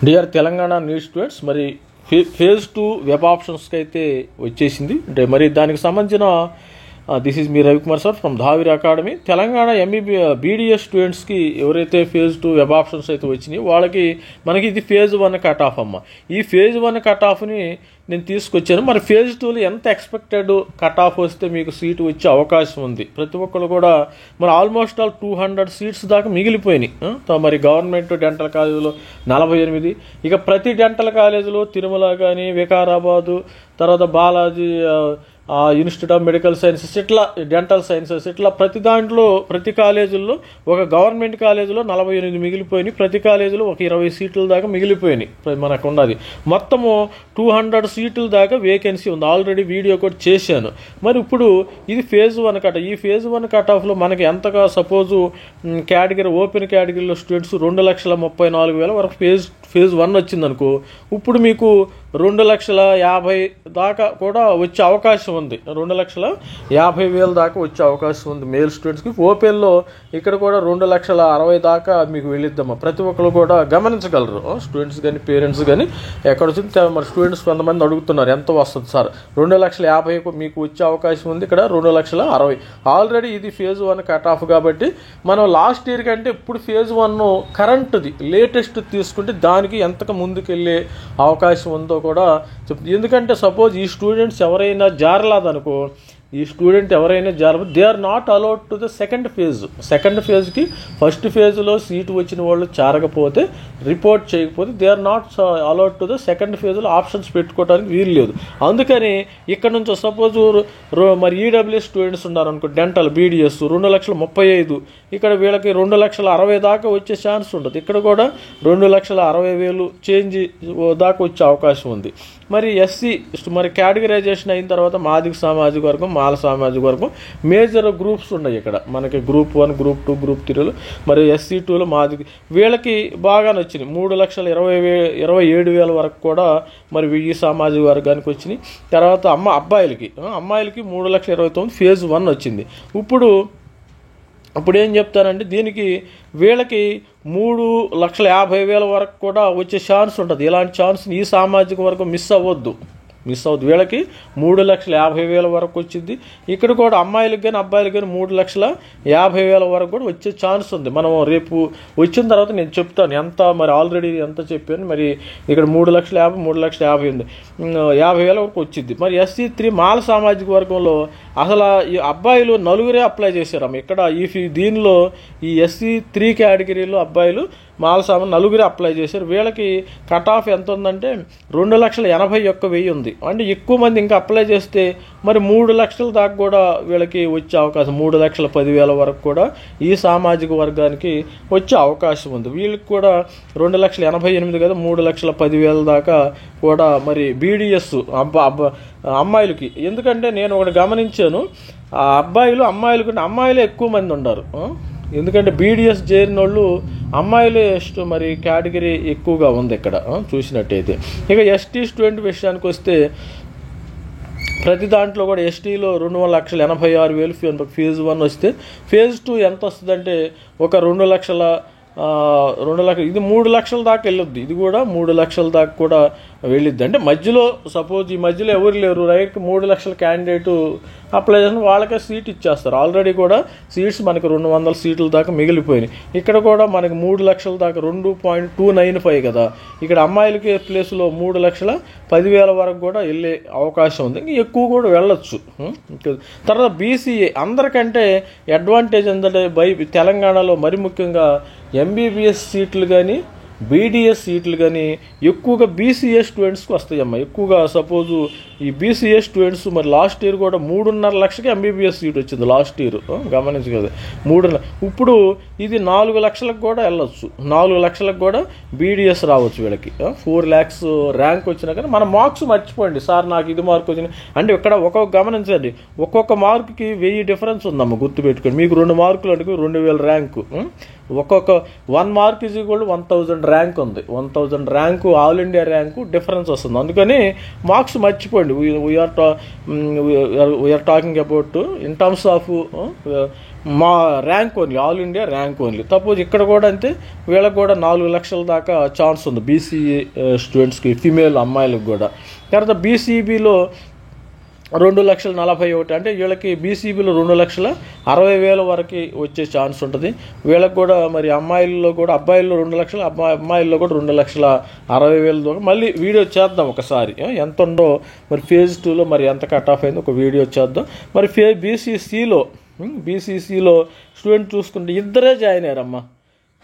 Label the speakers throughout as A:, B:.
A: Dear Telangana news students, మరి phase 2 web ఆప్షన్స్కి అయితే వచ్చేసింది. అంటే మరి దానికి సంబంధించిన this is me Ravikumar sir from Dhaviri academy. Telangana BDS స్టూడెంట్స్కి ఎవరైతే ఫేజ్ 2 వెబ్ ఆప్షన్స్ అయితే వచ్చినాయి వాళ్ళకి మనకి ఇది ఫేజ్ 1 కట్ ఆఫ్ అమ్మ. ఈ ఫేజ్ 1 కట్ ఆఫ్ని నేను తీసుకొచ్చాను. మరి ఫేజ్ 2లో ఎంత ఎక్స్పెక్టెడ్ కట్ ఆఫ్ వస్తే మీకు సీటు వచ్చే అవకాశం ఉంది. ప్రతి ఒక్కరు కూడా మరి ఆల్మోస్ట్ ఆల్ 200 సీట్స్ దాకా మిగిలిపోయినాయి. మరి గవర్నమెంట్ డెంటల్ కాలేజీలో 48, ఇక ప్రతి డెంటల్ కాలేజీలో తిరుమల కానీ, వికారాబాదు, తర్వాత Balaji institute of medical sciences, ఇట్లా డెంటల్ సైన్సెస్, ఇట్లా ప్రతి దాంట్లో ప్రతి కాలేజీల్లో ఒక గవర్నమెంట్ కాలేజీలో 48 మిగిలిపోయినాయి. ప్రతి కాలేజీలో ఒక 20 సీట్ల దాకా మిగిలిపోయినాయి మనకు ఉన్నది. మొత్తము 200 సీట్ల దాకా వేకెన్సీ ఉంది. ఆల్రెడీ వీడియో కూడా చేశాను. మరి ఇప్పుడు ఇది ఫేజ్ 1 కట్. ఈ ఫేజ్ 1 కట్ ఆఫ్లో మనకి ఎంతగా సపోజు కేటగిరీ ఓపెన్ కేటగిరీలో స్టూడెంట్స్ 2,34,000 వరకు ఫేజ్ 1 వచ్చిందనుకో, ఇప్పుడు మీకు 2,50,000 దాకా కూడా వచ్చే అవకాశం ఉంది. 2,50,000 దాకా వచ్చే అవకాశం ఉంది మేల్ స్టూడెంట్స్కి. ఓపెన్లో ఇక్కడ కూడా 2,60,000 దాకా మీకు వెళ్ళిద్దామా. ప్రతి ఒక్కరు కూడా గమనించగలరు, స్టూడెంట్స్ కానీ పేరెంట్స్ కానీ. ఎక్కడ వచ్చింది మరి స్టూడెంట్స్ కొంతమంది అడుగుతున్నారు ఎంత వస్తుంది సార్. 2,50,000 మీకు వచ్చే అవకాశం ఉంది. ఇక్కడ 2,60,000. ఆల్రెడీ ఇది ఫేజ్ 1 కట్ ఆఫ్ కాబట్టి మనం లాస్ట్ ఇయర్ కంటే ఇప్పుడు ఫేజ్ 1 కరెంట్ది లేటెస్ట్ తీసుకుంటే దానికి ఎంతకు ముందుకెళ్ళే అవకాశం ఉందో కూడా చెప్తుంది. ఎందుకంటే సపోజ్ ఈ స్టూడెంట్స్ ఎవరైనా జారలేదనుకో, they are not allowed to the second ఫేజ్కి. ఫస్ట్ ఫేజ్లో సీటు వచ్చిన వాళ్ళు చేరకపోతే, రిపోర్ట్ చేయకపోతే they are not allowed to the second ఫేజ్లో ఆప్షన్స్ పెట్టుకోవడానికి వీలు లేదు. అందుకని ఇక్కడ నుంచి సపోజ్ మరి ఈడబ్ల్యూఎస్ స్టూడెంట్స్ ఉన్నారనుకో, డెంటల్ బీడీఎస్ 2,35,000, ఇక్కడ వీళ్ళకి 2,60,000 దాకా వచ్చే ఛాన్స్ ఉంటుంది. ఇక్కడ కూడా 2,60,000 చేంజ్ దాకా వచ్చే అవకాశం ఉంది. మరి ఎస్సీ మరి కేటగరైజేషన్ అయిన తర్వాత మాదిగ సామాజిక వర్గం, మాల సామాజిక వర్గం మేజర్ గ్రూప్స్ ఉన్నాయి. ఇక్కడ మనకి గ్రూప్ 1, గ్రూప్ 2, గ్రూప్ 3లో మరి ఎస్సీ 2లో మాదిగ వీళ్ళకి బాగా వచ్చినాయి. 3,27,000 వరకు కూడా మరి ఈ సామాజిక వర్గానికి వచ్చినాయి. తర్వాత అమ్మాయిలకి 3,29,000 ఫేజ్ 1 వచ్చింది. ఇప్పుడు ఏం చెప్తానంటే దీనికి వీళ్ళకి 3,50,000 వరకు కూడా వచ్చే ఛాన్స్ ఉంటుంది. ఇలాంటి ఛాన్స్ని ఈ సామాజిక వర్గం మిస్ అవ్వద్దు. వీళ్ళకి 3,50,000 వరకు వచ్చింది. ఇక్కడ కూడా అమ్మాయిలకు కానీ అబ్బాయిలకు కానీ 3,50,000 వరకు కూడా వచ్చే ఛాన్స్ ఉంది. మనం రేపు వచ్చిన తర్వాత నేను చెప్తాను ఎంత, మరి ఆల్రెడీ ఎంత చెప్పాను. మరి ఇక్కడ 3,50,000 ఉంది, 50,000 వరకు వచ్చింది. మరి ఎస్సీ 3 మాల సామాజిక వర్గంలో అసలు ఈ అబ్బాయిలు 4 అప్లై చేశారమ్మ. ఇక్కడ దీనిలో ఈ ఎస్సీ 3 కేటగిరీలో అబ్బాయిలు మాల సామాన్ 4 అప్లై చేశారు. వీళ్ళకి కట్ ఆఫ్ ఎంత ఉందంటే 2,81,000 ఉంది. అంటే ఎక్కువ మంది ఇంకా అప్లై చేస్తే మరి 3 లక్షల దాకా కూడా వీళ్ళకి వచ్చే అవకాశం, 3,10,000 వరకు కూడా ఈ సామాజిక వర్గానికి వచ్చే అవకాశం ఉంది. వీళ్ళకి కూడా 2,88,000 కదా, 3,10,000 దాకా కూడా మరి బీడీఎస్ అమ్మాయిలకి. ఎందుకంటే నేను ఒకటి గమనించాను, అమ్మాయిలు ఎక్కువ మంది ఉన్నారు. ఎందుకంటే బీడీఎస్ చేరిన వాళ్ళు అమ్మాయిలే మరి కేటగిరీ ఎక్కువగా ఉంది ఇక్కడ చూసినట్టయితే. ఇక ఎస్టీ స్టూడెంట్ విషయానికి వస్తే ప్రతి దాంట్లో కూడా ఎస్టీలో 2,86,000 ఫేజ్ 1 వస్తే, ఫేజ్ 2 ఎంత వస్తుందంటే ఒక 2 లక్షల ఇది 3 లక్షల దాకా వెళ్ళొద్ది. ఇది కూడా 3 లక్షల దాకా కూడా వెళ్ళిద్ది. అంటే మధ్యలో సపోజ్ ఈ మధ్యలో ఎవరు లేరు, రైట్ 3 లక్షల క్యాండిడేట్ అప్లై చేసిన వాళ్ళకే సీట్ ఇచ్చేస్తారు. ఆల్రెడీ కూడా సీట్స్ మనకి 200 సీట్ల దాకా మిగిలిపోయినాయి. ఇక్కడ కూడా మనకి 3 లక్షల దాకా 2.295 కదా. ఇక్కడ అమ్మాయిలకి ప్లేస్లో 3,10,000 వరకు కూడా వెళ్ళే అవకాశం ఉంది. ఇంకా ఎక్కువ కూడా వెళ్ళొచ్చు. తర్వాత బీసీఏ అందరికంటే అడ్వాంటేజ్ ఏంటంటే తెలంగాణలో మరి ముఖ్యంగా ఎంబీబీఎస్ సీట్లు కానీ బీడీఎస్ సీట్లు కానీ ఎక్కువగా బీసీఏ స్టూడెంట్స్కి వస్తాయమ్మా. ఎక్కువగా సపోజు ఈ బీసీఏ స్టూడెంట్స్ మరి లాస్ట్ ఇయర్ కూడా 3.5 లక్షలకి ఎంబీబీఎస్ సీట్ వచ్చింది లాస్ట్ ఇయర్, గమనించు కదా. ఇప్పుడు ఇది 4 లక్షలకు కూడా వెళ్ళొచ్చు. 4 లక్షలకు కూడా బీడీఎస్ రావచ్చు వీళ్ళకి. 4 lakhs ర్యాంక్ వచ్చినా కానీ మన మార్క్స్ మర్చిపోండి సార్ నాకు ఇది మార్క్ వచ్చింది అంటే ఇక్కడ గమనించండి, ఒక్కొక్క మార్కుకి 1000 డిఫరెన్స్ ఉందమ్మా, గుర్తుపెట్టుకోండి. మీకు 2 మార్కులు అంటే 2,000 ర్యాంకు. ఒక్కొక్క 1 mark is equal to 1,000 rank ఉంది. 1,000 rank all India rank difference వస్తుంది. అందుకని మార్క్స్ మర్చిపోండి. We're talking about in terms of మా rank only, all India rank only. Suppose ఇక్కడ కూడా అంతే, వీళ్ళకి కూడా 4 లక్షల దాకా ఛాన్స్ ఉంది బీసీ స్టూడెంట్స్కి, ఫిమేల్ అమ్మాయిలకు కూడా. తర్వాత బీసీబీలో 2,41,000, అంటే వీళ్ళకి బీసీబీలో 2,60,000 వరకు వచ్చే ఛాన్స్ ఉంటుంది. వీళ్ళకి కూడా మరి అమ్మాయిల్లో కూడా, అబ్బాయిల్లో 2 లక్షలు, అమ్మాయిల్లో కూడా 2,60,000 మళ్ళీ వీడియో చేద్దాం ఒకసారి ఎంత ఉందో మరి ఫేజ్ 2లో మరి ఎంత కట్ ఆఫ్ అయిందో ఒక వీడియో చేద్దాం. మరి బీసీసీలో స్టూడెంట్ చూసుకుంటే ఇద్దరే జాయిన్ అయ్యారమ్మా.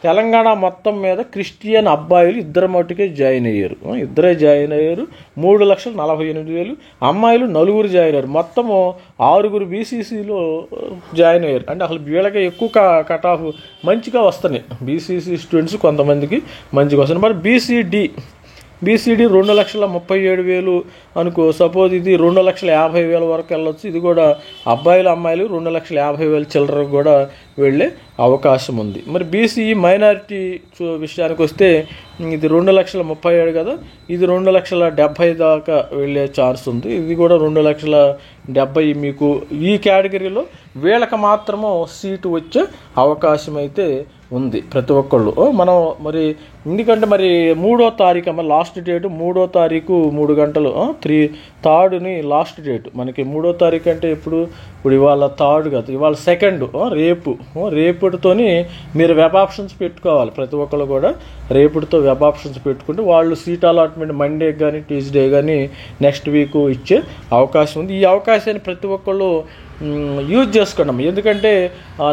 A: తెలంగాణ మొత్తం మీద క్రిస్టియన్ అబ్బాయిలు ఇద్దరు మట్టుకే జాయిన్ అయ్యారు. 3,48,000. అమ్మాయిలు 4 జాయిన్ అయ్యారు. మొత్తము 6 బీసీసీలో జాయిన్ అయ్యారు. అంటే అసలు వీళ్ళకి ఎక్కువ కట్ ఆఫ్ మంచిగా వస్తున్నాయి. బీసీసీ స్టూడెంట్స్ కొంతమందికి మంచిగా వస్తున్నాయి. మరి బీసీడీ 2,37,000 అనుకో. సపోజ్ ఇది 2,50,000 వరకు వెళ్ళొచ్చు. ఇది కూడా అబ్బాయిలు అమ్మాయిలు 2,50,000 చిల్లరకు కూడా వెళ్ళే అవకాశం ఉంది. మరి బీసీఈ మైనారిటీ విషయానికి వస్తే ఇది 2,37,000 కదా, ఇది 2,70,000 దాకా వెళ్ళే ఛాన్స్ ఉంది. ఇది కూడా 2,70,000 మీకు ఈ కేటగిరీలో వీళ్ళకి మాత్రము సీటు వచ్చే అవకాశం అయితే ఉంది ప్రతి ఒక్కళ్ళు. మనం మరి ఎందుకంటే మరి 3వ తారీఖు అమ్మ లాస్ట్ డేటు, 3వ తారీఖు 3 గంటలు, 3rd లాస్ట్ డేట్ మనకి. 3వ తారీఖు అంటే ఇప్పుడు ఇవాళ 3rd కదా, ఇవాళ 2nd, రేపటితోని మీరు వెబ్ ఆప్షన్స్ పెట్టుకోవాలి. ప్రతి ఒక్కళ్ళు కూడా రేపటితో వెబ్ ఆప్షన్స్ పెట్టుకుంటే వాళ్ళు సీట్ అలాట్మెంట్ మండే కానీ ట్యూస్డే కానీ నెక్స్ట్ వీక్ ఇచ్చే అవకాశం ఉంది. ఈ అవకాశాన్ని ప్రతి ఒక్కళ్ళు యూజ్ చేసుకోండి. ఎందుకంటే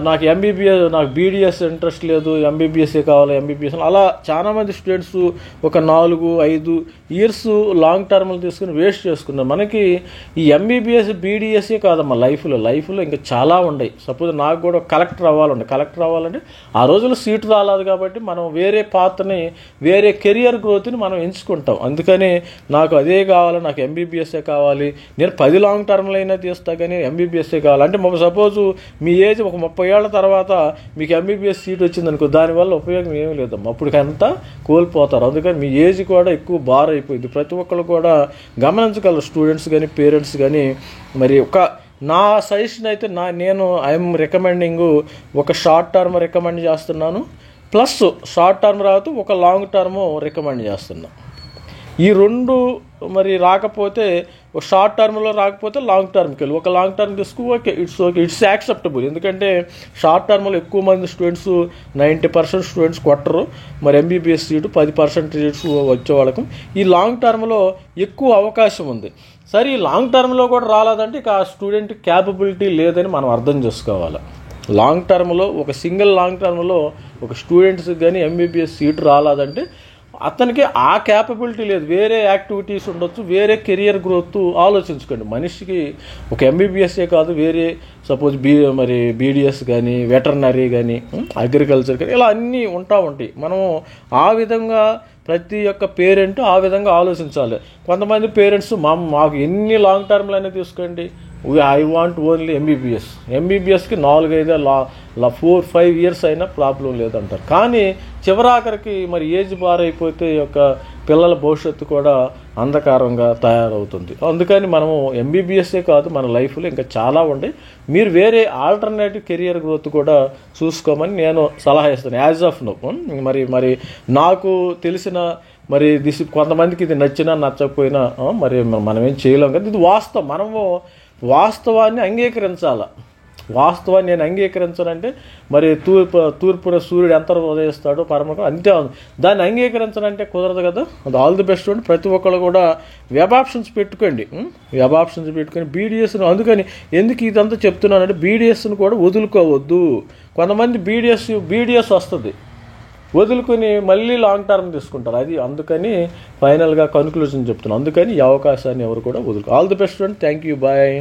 A: నాకు ఎంబీబీఎస్, నాకు బీడీఎస్ ఇంట్రెస్ట్ లేదు, ఎంబీబీఎస్ఏ కావాలి, ఎంబీబీఎస్ అలా చాలామంది స్టూడెంట్స్ ఒక 4-5 ఇయర్స్ లాంగ్ టర్మ్లు తీసుకుని వేస్ట్ చేసుకున్నారు. మనకి ఈ ఎంబీబీఎస్ బీడీఎస్ఏ కాదమ్మా, లైఫ్లో ఇంకా చాలా ఉన్నాయి. సపోజ్ నాకు కూడా కలెక్టర్ అవ్వాలంటే ఆ రోజుల్లో సీటు రాలేదు కాబట్టి మనం వేరే పాత్రని, వేరే కెరియర్ గ్రోత్ని మనం ఎంచుకుంటాం. అందుకని నాకు అదే కావాలి, నాకు ఎంబీబీఎస్ఏ కావాలి, నేను 10 లాంగ్ టర్మ్లు అయినా తీస్తా కానీ ఎంబీబీఎస్ఏ కావాలి. అంటే సపోజు మీ ఏజ్ ఒక 30 ఏళ్ల తర్వాత మీకు ఎంబీబీఎస్ సీట్ వచ్చిందనుకో, దానివల్ల ఉపయోగం ఏమీ లేదమ్మా, అప్పటికంతా కోల్పోతారు. అందుకని మీ ఏజ్ కూడా ఎక్కువ బార్ అయిపోయింది. ప్రతి ఒక్కరు కూడా గమనించగలరు, స్టూడెంట్స్ కానీ పేరెంట్స్ కానీ. మరి నా సజెషన్ అయితే నేను ఐఎమ్ రికమెండింగ్ ఒక షార్ట్ టర్మ్ రికమెండ్ చేస్తున్నాను, ప్లస్ షార్ట్ టర్మ్ రాదు ఒక లాంగ్ టర్మ్ రికమెండ్ చేస్తున్నాను. ఈ 2 మరి రాకపోతే, ఒక షార్ట్ టర్మ్లో రాకపోతే లాంగ్ టర్మ్కి వెళ్ళి ఒక లాంగ్ టర్మ్ తీసుకు ఓకే, ఇట్స్ యాక్సెప్టబుల్. ఎందుకంటే షార్ట్ టర్మ్లో ఎక్కువ మంది స్టూడెంట్స్ 90% స్టూడెంట్స్ కొట్టరు. మరి ఎంబీబీఎస్ సీటు 10% సీట్స్ వచ్చే వాళ్ళకు ఈ లాంగ్ టర్మ్లో ఎక్కువ అవకాశం ఉంది. సరే, ఈ లాంగ్ టర్మ్లో కూడా రాలేదంటే ఇక ఆ స్టూడెంట్ క్యాపబిలిటీ లేదని మనం అర్థం చేసుకోవాలి. లాంగ్ టర్మ్లో ఒక సింగిల్ లాంగ్ టర్మ్లో ఒక స్టూడెంట్స్కి కానీ ఎంబీబీఎస్ సీటు రాలేదంటే అతనికి ఆ క్యాపబిలిటీ లేదు. వేరే యాక్టివిటీస్ ఉండొచ్చు, వేరే కెరియర్ గ్రోత్ ఆలోచించుకోండి. మనిషికి ఒక ఎంబీబీఎస్ఏ కాదు, వేరే సపోజ్ మరి బీడీఎస్ కానీ, వెటర్నరీ కానీ, అగ్రికల్చర్ కానీ ఇలా అన్నీ ఉంటాయి. మనం ఆ విధంగా ప్రతి ఒక్క పేరెంట్ ఆ విధంగా ఆలోచించాలి. కొంతమంది పేరెంట్స్ మాకు ఎన్ని లాంగ్ టర్మ్లు అయినా తీసుకోండి, ఐ వాంట్ ఓన్లీ ఎంబీబీఎస్కి 4-5 ఇయర్స్ అయినా ప్రాబ్లం లేదంటారు. కానీ చివరాఖరికి మరి ఏజ్ బార్ అయిపోతే యొక్క పిల్లల భవిష్యత్తు కూడా అంధకారంగా తయారవుతుంది. అందుకని మనము ఎంబీబీఎస్ఏ కాదు, మన లైఫ్లో ఇంకా చాలా ఉంటాయి. మీరు వేరే ఆల్టర్నేటివ్ కెరియర్ గ్రోత్ కూడా చూసుకోమని నేను సలహా ఇస్తాను యాజ్ ఆఫ్ నో. మరి నాకు తెలిసిన మరి కొంతమందికి ఇది నచ్చినా నచ్చకపోయినా మరి మనం ఏం చేయలేం కదా, ఇది వాస్తవం. మనము వాస్తవాన్ని అంగీకరించాలి. వాస్తవాన్ని నేను అంగీకరించానంటే మరి తూర్పున సూర్యుడు ఎంత ఉదయిస్తాడో పరమకు అంతే, దాన్ని అంగీకరించాలంటే కుదరదు కదా. అది ఆల్ ది బెస్ట్ అండి. ప్రతి ఒక్కళ్ళు కూడా వెబ్ ఆప్షన్స్ పెట్టుకోండి, బీడీఎస్ను. అందుకని ఎందుకు ఇదంతా చెప్తున్నానంటే బీడీఎస్ను కూడా వదులుకోవద్దు. కొంతమంది బీడీఎస్ వస్తుంది వదులుకొని మళ్ళీ లాంగ్ టర్మ్ తీసుకుంటారు. అది అందుకని ఫైనల్గా కన్క్లూజన్ చెప్తున్నాను. అందుకని ఈ అవకాశాన్ని ఎవరు కూడా వదులుకో. ఆల్ ది బెస్ట్ అండి. Thank you, bye.